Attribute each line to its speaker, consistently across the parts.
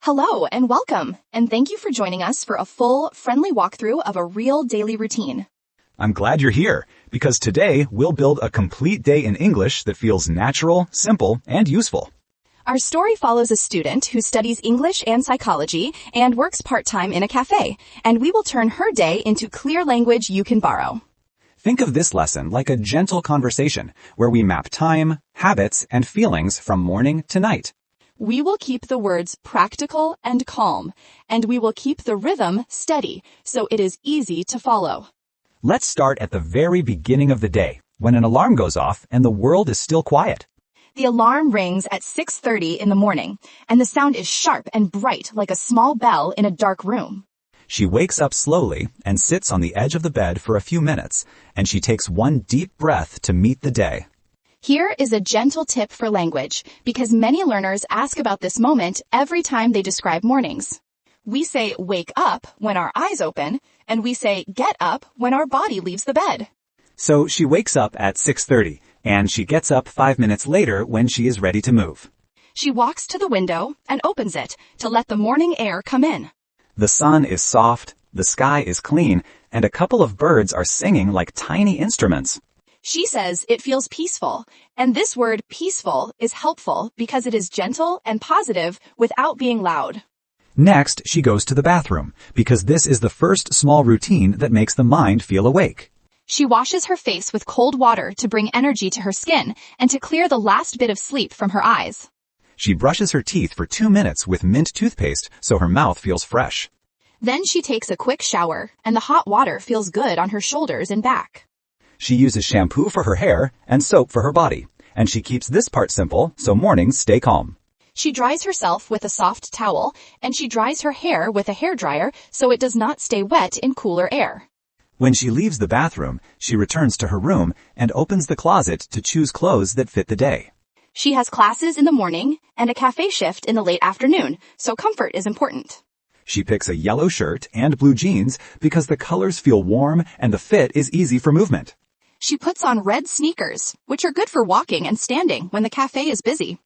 Speaker 1: Hello and welcome, and thank you for joining us for a full, friendly walkthrough of a real daily routine.
Speaker 2: I'm glad you're here, because today we'll build a complete day in English that feels natural, simple, and useful.
Speaker 1: Our story follows a student who studies English and psychology and works part-time in a cafe, and we will turn her day into clear language you can borrow.
Speaker 2: Think of this lesson like a gentle conversation where we map time, habits, and feelings from morning to night.
Speaker 1: We will keep the words practical and calm, and we will keep the rhythm steady so it is easy to follow.
Speaker 2: Let's start at the very beginning of the day, when an alarm goes off and the world is still quiet.
Speaker 1: The alarm rings at 6:30 in the morning, and the sound is sharp and bright like a small bell in a dark room.
Speaker 2: She wakes up slowly and sits on the edge of the bed for a few minutes, and she takes one deep breath to meet the day.
Speaker 1: Here is a gentle tip for language, because many learners ask about this moment every time they describe mornings. We say wake up when our eyes open, and we say get up when our body leaves the bed.
Speaker 2: So she wakes up at 6:30, and she gets up 5 minutes later when she is ready to move.
Speaker 1: She walks to the window and opens it to let the morning air come in.
Speaker 2: The sun is soft, the sky is clean, and a couple of birds are singing like tiny instruments.
Speaker 1: She says it feels peaceful, and this word peaceful is helpful because it is gentle and positive without being loud.
Speaker 2: Next, she goes to the bathroom, because this is the first small routine that makes the mind feel awake.
Speaker 1: She washes her face with cold water to bring energy to her skin and to clear the last bit of sleep from her eyes.
Speaker 2: She brushes her teeth for 2 minutes with mint toothpaste so her mouth feels fresh.
Speaker 1: Then she takes a quick shower, and the hot water feels good on her shoulders and back.
Speaker 2: She uses shampoo for her hair and soap for her body, and she keeps this part simple so mornings stay calm.
Speaker 1: She dries herself with a soft towel, and she dries her hair with a hairdryer so it does not stay wet in cooler air.
Speaker 2: When she leaves the bathroom, she returns to her room and opens the closet to choose clothes that fit the day.
Speaker 1: She has classes in the morning and a cafe shift in the late afternoon, so comfort is important.
Speaker 2: She picks a yellow shirt and blue jeans because the colors feel warm and the fit is easy for movement.
Speaker 1: She puts on red sneakers, which are good for walking and standing when the cafe is busy.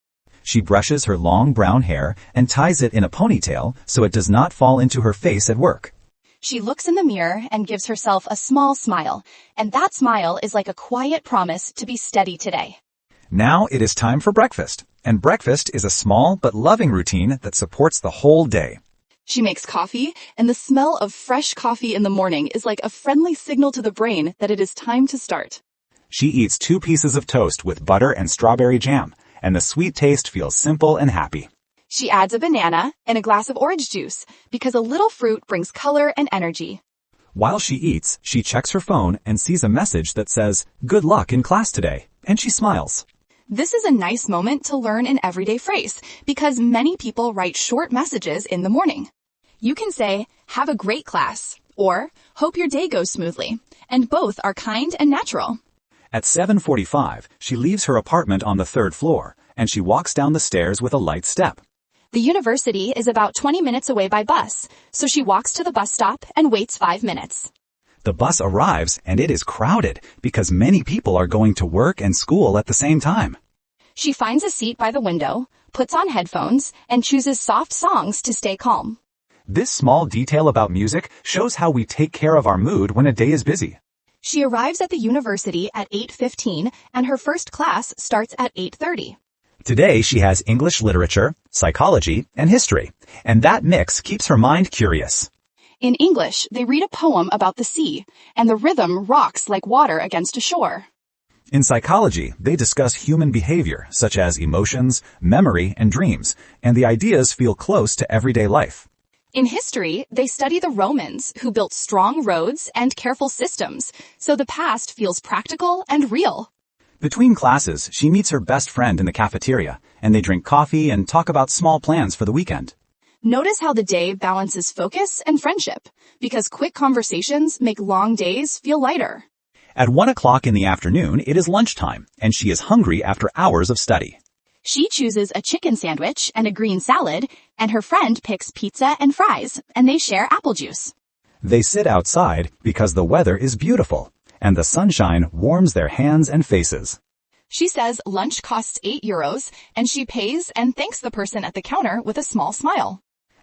Speaker 2: She brushes her long brown hair and ties it in a ponytail so it does not fall into her face at work.
Speaker 1: She looks in the mirror and gives herself a small smile, and that smile is like a quiet promise to be steady today.
Speaker 2: Now it is time for breakfast, and breakfast is a small but loving routine that supports the whole day.
Speaker 1: She makes coffee, and the smell of fresh coffee in the morning is like a friendly signal to the brain that it is time to start.
Speaker 2: She eats 2 pieces of toast with butter and strawberry jam, and the sweet taste feels simple and happy.
Speaker 1: She adds a banana and a glass of orange juice because a little fruit brings color and energy.
Speaker 2: While she eats, she checks her phone and sees a message that says, "Good luck in class today," and she smiles.
Speaker 1: This is a nice moment to learn an everyday phrase because many people write short messages in the morning. You can say, "Have a great class," or "Hope your day goes smoothly," and both are kind and natural.
Speaker 2: At 7:45, she leaves her apartment on the 3rd floor, and she walks down the stairs with a light step.
Speaker 1: The university is about 20 minutes away by bus, so she walks to the bus stop and waits 5 minutes.
Speaker 2: The bus arrives, and it is crowded because many people are going to work and school at the same time.
Speaker 1: She finds a seat by the window, puts on headphones, and chooses soft songs to stay calm.
Speaker 2: This small detail about music shows how we take care of our mood when a day is busy.
Speaker 1: She arrives at the university at 8:15, and her first class starts at 8:30.
Speaker 2: Today she has English literature, psychology, and history, and that mix keeps her mind curious.
Speaker 1: In English, they read a poem about the sea, and the rhythm rocks like water against a shore.
Speaker 2: In psychology, they discuss human behavior, such as emotions, memory, and dreams, and the ideas feel close to everyday life.
Speaker 1: In history, they study the Romans, who built strong roads and careful systems, so the past feels practical and real.
Speaker 2: Between classes, she meets her best friend in the cafeteria, and they drink coffee and talk about small plans for the weekend.
Speaker 1: Notice how the day balances focus and friendship, because quick conversations make long days feel lighter.
Speaker 2: At 1 o'clock in the afternoon, it is lunchtime, and she is hungry after hours of study.
Speaker 1: She chooses a chicken sandwich and a green salad, and her friend picks pizza and fries, and they share apple juice.
Speaker 2: They sit outside because the weather is beautiful, and the sunshine warms their hands and faces.
Speaker 1: She says lunch costs €8, and she pays and thanks the person at the counter with a small smile.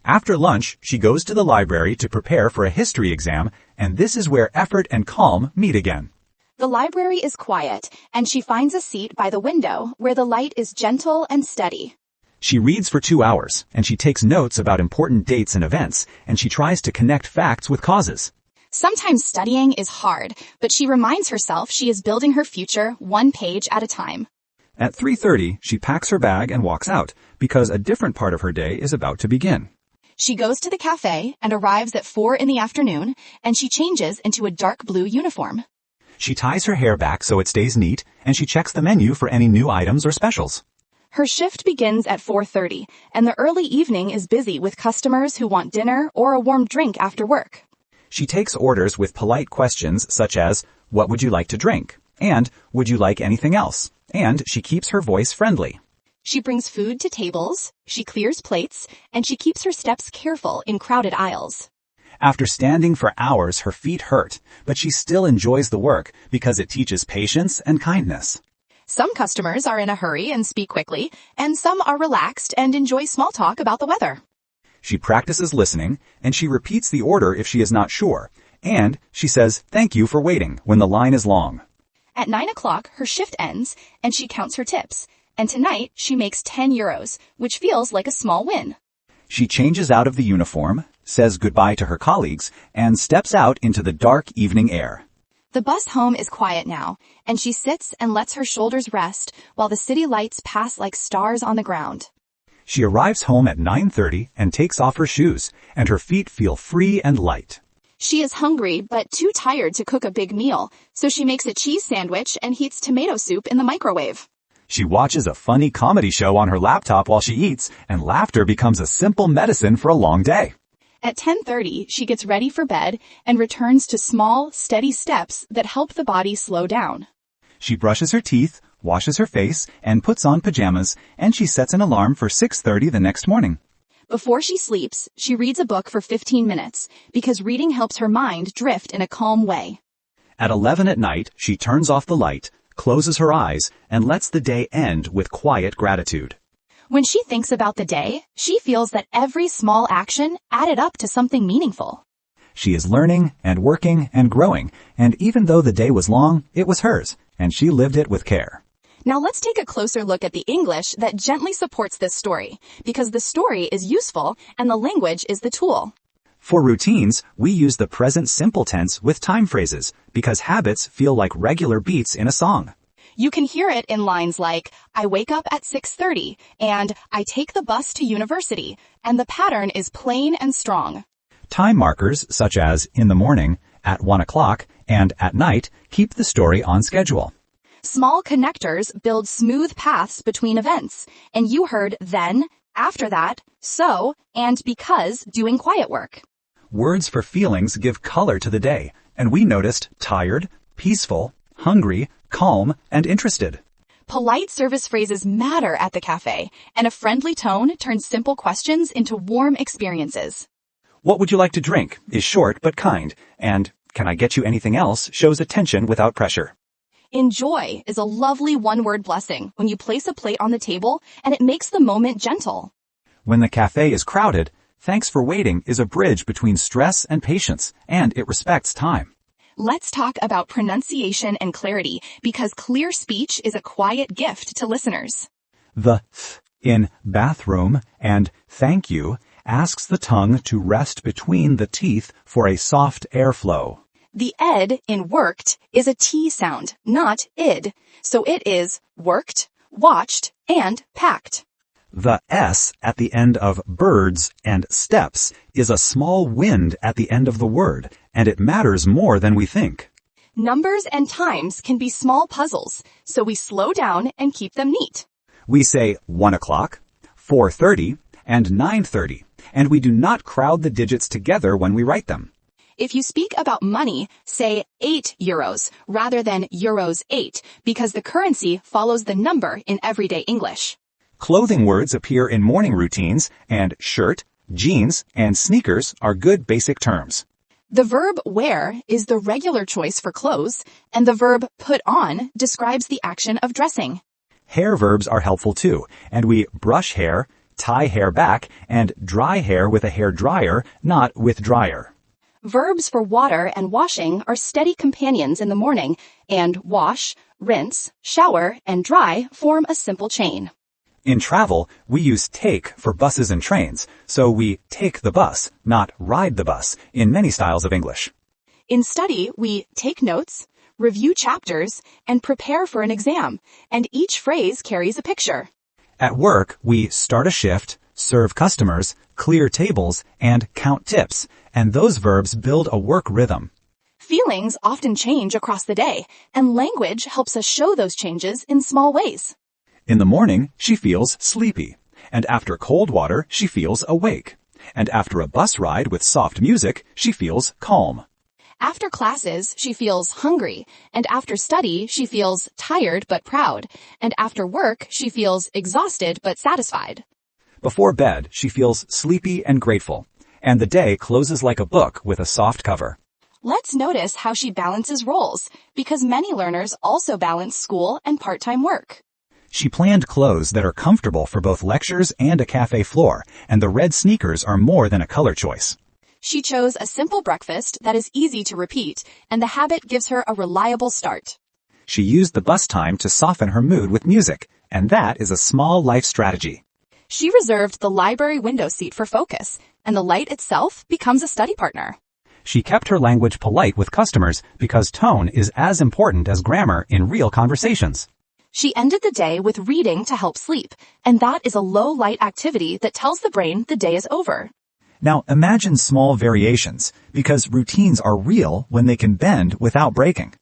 Speaker 2: After lunch, she goes to the library to prepare for a history exam, and this is where effort and calm meet again.
Speaker 1: The library is quiet, and she finds a seat by the window where the light is gentle and steady.
Speaker 2: She reads for 2 hours, and she takes notes about important dates and events, and she tries to connect facts with causes.
Speaker 1: Sometimes studying is hard, but she reminds herself she is building her future one page at a time.
Speaker 2: At 3:30, she packs her bag and walks out, because a different part of her day is about to begin.
Speaker 1: She goes to the cafe and arrives at 4 in the afternoon, and she changes into a dark blue uniform.
Speaker 2: She ties her hair back so it stays neat, and she checks the menu for any new items or specials.
Speaker 1: Her shift begins at 4:30, and the early evening is busy with customers who want dinner or a warm drink after work.
Speaker 2: She takes orders with polite questions such as, "What would you like to drink?" and "Would you like anything else?" And she keeps her voice friendly.
Speaker 1: She brings food to tables, she clears plates, and she keeps her steps careful in crowded aisles.
Speaker 2: After standing for hours, her feet hurt, but she still enjoys the work because it teaches patience and kindness.
Speaker 1: Some customers are in a hurry and speak quickly, and some are relaxed and enjoy small talk about the weather.
Speaker 2: She practices listening, and she repeats the order if she is not sure, and she says thank you for waiting when the line is long.
Speaker 1: At 9 o'clock, her shift ends, and she counts her tips. And tonight, she makes 10 euros, which feels like a small win.
Speaker 2: She changes out of the uniform, says goodbye to her colleagues, and steps out into the dark evening air.
Speaker 1: The bus home is quiet now, and she sits and lets her shoulders rest while the city lights pass like stars on the ground.
Speaker 2: She arrives home at 9:30 and takes off her shoes, and her feet feel free and light.
Speaker 1: She is hungry but too tired to cook a big meal, so she makes a cheese sandwich and heats tomato soup in the microwave.
Speaker 2: She watches a funny comedy show on her laptop while she eats, and laughter becomes a simple medicine for a long day.
Speaker 1: At 10:30, she gets ready for bed and returns to small, steady steps that help the body slow down.
Speaker 2: She brushes her teeth, washes her face, and puts on pajamas, and she sets an alarm for 6:30 the next morning.
Speaker 1: Before she sleeps, she reads a book for 15 minutes because reading helps her mind drift in a calm way.
Speaker 2: At 11 at night, she turns off the light, closes her eyes, and lets the day end with quiet gratitude.
Speaker 1: When she thinks about the day, she feels that every small action added up to something meaningful.
Speaker 2: She is learning and working and growing, and even though the day was long, it was hers, and she lived it with care.
Speaker 1: Now let's take a closer look at the English that gently supports this story, because the story is useful and the language is the tool.
Speaker 2: For routines, we use the present simple tense with time phrases because habits feel like regular beats in a song.
Speaker 1: You can hear it in lines like, I wake up at 6:30, and I take the bus to university, and the pattern is plain and strong.
Speaker 2: Time markers such as in the morning, at 1 o'clock, and at night keep the story on schedule.
Speaker 1: Small connectors build smooth paths between events, and you heard then, after that, so, and because doing quiet work.
Speaker 2: Words for feelings give color to the day, and we noticed tired, peaceful, hungry, calm, and interested.
Speaker 1: Polite service phrases matter at the cafe, and a friendly tone turns simple questions into warm experiences.
Speaker 2: What would you like to drink is short but kind, and can I get you anything else shows attention without pressure.
Speaker 1: Enjoy is a lovely one-word blessing when you place a plate on the table, and it makes the moment gentle.
Speaker 2: When the cafe is crowded, thanks for waiting is a bridge between stress and patience, and it respects time.
Speaker 1: Let's talk about pronunciation and clarity, because clear speech is a quiet gift to listeners.
Speaker 2: The th in bathroom and thank you asks the tongue to rest between the teeth for a soft airflow.
Speaker 1: The ed in worked is a T sound, not id, so it is worked, watched, and packed.
Speaker 2: The S at the end of birds and steps is a small wind at the end of the word, and it matters more than we think.
Speaker 1: Numbers and times can be small puzzles, so we slow down and keep them neat.
Speaker 2: We say 1 o'clock, 4:30, and 9:30, and we do not crowd the digits together when we write them.
Speaker 1: If you speak about money, say 8 euros rather than euros 8, because the currency follows the number in everyday English.
Speaker 2: Clothing words appear in morning routines, and shirt, jeans, and sneakers are good basic terms.
Speaker 1: The verb wear is the regular choice for clothes, and the verb put on describes the action of dressing.
Speaker 2: Hair verbs are helpful too, and we brush hair, tie hair back, and dry hair with a hair dryer, not with dryer.
Speaker 1: Verbs for water and washing are steady companions in the morning, and wash, rinse, shower, and dry form a simple chain.
Speaker 2: In travel, we use take for buses and trains, so we take the bus, not ride the bus, in many styles of English.
Speaker 1: In study, we take notes, review chapters, and prepare for an exam, and each phrase carries a picture.
Speaker 2: At work, we start a shift, serve customers, clear tables, and count tips, and those verbs build a work rhythm.
Speaker 1: Feelings often change across the day, and language helps us show those changes in small ways.
Speaker 2: In the morning, she feels sleepy, and after cold water, she feels awake, and after a bus ride with soft music, she feels calm.
Speaker 1: After classes, she feels hungry, and after study, she feels tired but proud, and after work, she feels exhausted but satisfied.
Speaker 2: Before bed, she feels sleepy and grateful, and the day closes like a book with a soft cover.
Speaker 1: Let's notice how she balances roles, because many learners also balance school and part-time work.
Speaker 2: She planned clothes that are comfortable for both lectures and a cafe floor, and the red sneakers are more than a color choice.
Speaker 1: She chose a simple breakfast that is easy to repeat, and the habit gives her a reliable start.
Speaker 2: She used the bus time to soften her mood with music, and that is a small life strategy.
Speaker 1: She reserved the library window seat for focus, and the light itself becomes a study partner.
Speaker 2: She kept her language polite with customers because tone is as important as grammar in real conversations.
Speaker 1: She ended the day with reading to help sleep, and that is a low-light activity that tells the brain the day is over.
Speaker 2: Now imagine small variations, because routines are real when they can bend without breaking.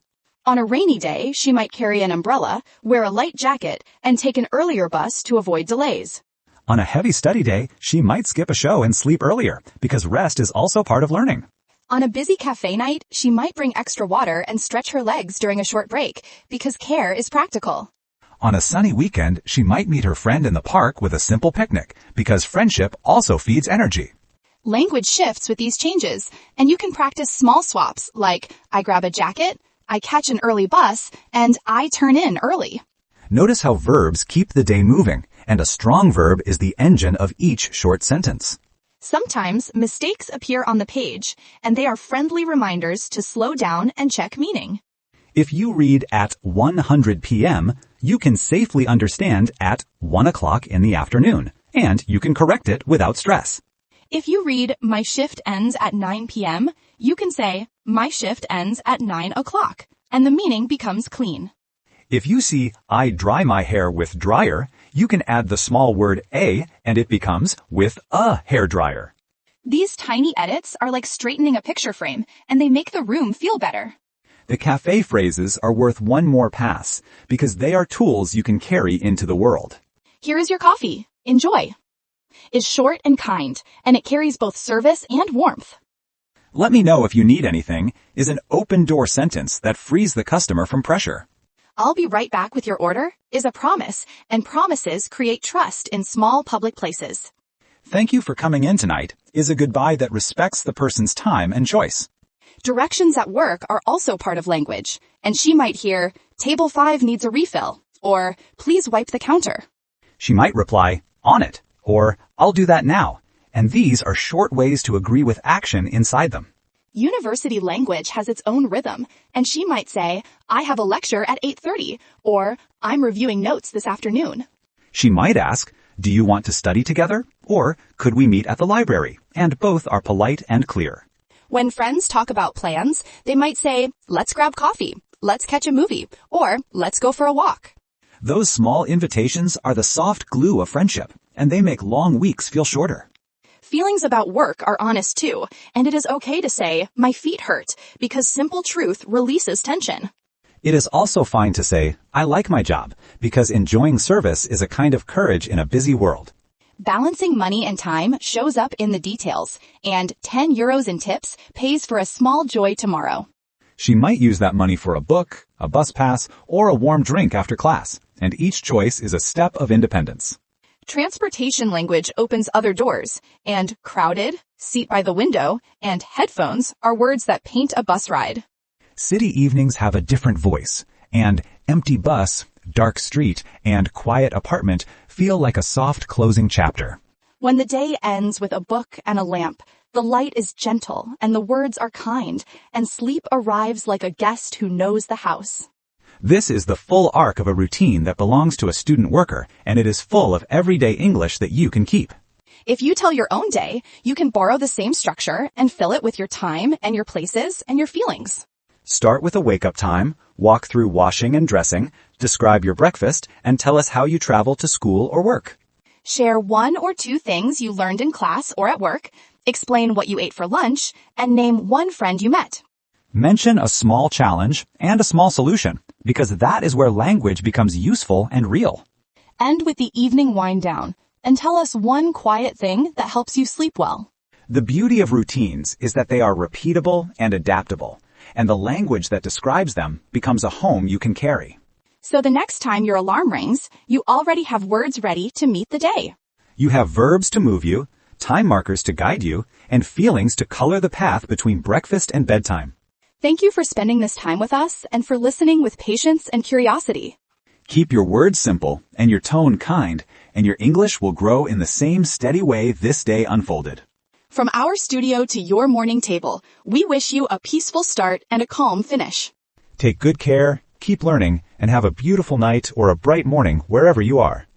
Speaker 1: On a rainy day, she might carry an umbrella, wear a light jacket, and take an earlier bus to avoid delays.
Speaker 2: On a heavy study day, she might skip a show and sleep earlier, because rest is also part of learning.
Speaker 1: On a busy cafe night, she might bring extra water and stretch her legs during a short break, because care is practical.
Speaker 2: On a sunny weekend, she might meet her friend in the park with a simple picnic, because friendship also feeds energy.
Speaker 1: Language shifts with these changes, and you can practice small swaps like I grab a jacket, I catch an early bus, and I turn in early.
Speaker 2: Notice how verbs keep the day moving, and a strong verb is the engine of each short sentence.
Speaker 1: Sometimes mistakes appear on the page, and they are friendly reminders to slow down and check meaning.
Speaker 2: If you read at 100 p.m., you can safely understand at 1 o'clock in the afternoon, and you can correct it without stress.
Speaker 1: If you read my shift ends at 9 p.m., you can say my shift ends at 9 o'clock, and the meaning becomes clean.
Speaker 2: If you see I dry my hair with dryer, you can add the small word a, and it becomes with a hairdryer.
Speaker 1: These tiny edits are like straightening a picture frame, and they make the room feel better.
Speaker 2: The cafe phrases are worth one more pass, because they are tools you can carry into the world.
Speaker 1: Here is your coffee. Enjoy. Is short and kind, and it carries both service and warmth.
Speaker 2: Let me know if you need anything is an open-door sentence that frees the customer from pressure.
Speaker 1: I'll be right back with your order is a promise, and promises create trust in small public places.
Speaker 2: Thank you for coming in tonight is a goodbye that respects the person's time and choice.
Speaker 1: Directions at work are also part of language, and she might hear, Table 5 needs a refill, or please wipe the counter.
Speaker 2: She might reply, on it, or I'll do that now, and these are short ways to agree with action inside them.
Speaker 1: University language has its own rhythm, and she might say, I have a lecture at 8:30, or I'm reviewing notes this afternoon.
Speaker 2: She might ask, do you want to study together, or could we meet at the library? And both are polite and clear.
Speaker 1: When friends talk about plans, they might say, let's grab coffee, let's catch a movie, or let's go for a walk.
Speaker 2: Those small invitations are the soft glue of friendship, and they make long weeks feel shorter.
Speaker 1: Feelings about work are honest too, and it is okay to say, my feet hurt, because simple truth releases tension.
Speaker 2: It is also fine to say, I like my job, because enjoying service is a kind of courage in a busy world.
Speaker 1: Balancing money and time shows up in the details, and 10 euros in tips pays for a small joy tomorrow.
Speaker 2: She might use that money for a book, a bus pass, or a warm drink after class, and each choice is a step of independence.
Speaker 1: Transportation language opens other doors, and crowded, seat by the window, and headphones are words that paint a bus ride.
Speaker 2: City evenings have a different voice, and empty bus, dark street, and quiet apartment feel like a soft closing chapter.
Speaker 1: When the day ends with a book and a lamp, the light is gentle and the words are kind, and sleep arrives like a guest who knows the house.
Speaker 2: This is the full arc of a routine that belongs to a student worker, and it is full of everyday English that you can keep.
Speaker 1: If you tell your own day, you can borrow the same structure and fill it with your time and your places and your feelings.
Speaker 2: Start with a wake-up time, walk through washing and dressing, describe your breakfast, and tell us how you travel to school or work.
Speaker 1: Share 1 or 2 things you learned in class or at work, explain what you ate for lunch, and name 1 friend you met.
Speaker 2: Mention a small challenge and a small solution, because that is where language becomes useful and real.
Speaker 1: End with the evening wind down, and tell us 1 quiet thing that helps you sleep well.
Speaker 2: The beauty of routines is that they are repeatable and adaptable, and the language that describes them becomes a home you can carry.
Speaker 1: So the next time your alarm rings, you already have words ready to meet the day.
Speaker 2: You have verbs to move you, time markers to guide you, and feelings to color the path between breakfast and bedtime.
Speaker 1: Thank you for spending this time with us and for listening with patience and curiosity.
Speaker 2: Keep your words simple and your tone kind, and your English will grow in the same steady way this day unfolded.
Speaker 1: From our studio to your morning table, we wish you a peaceful start and a calm finish.
Speaker 2: Take good care, keep learning, and have a beautiful night or a bright morning wherever you are.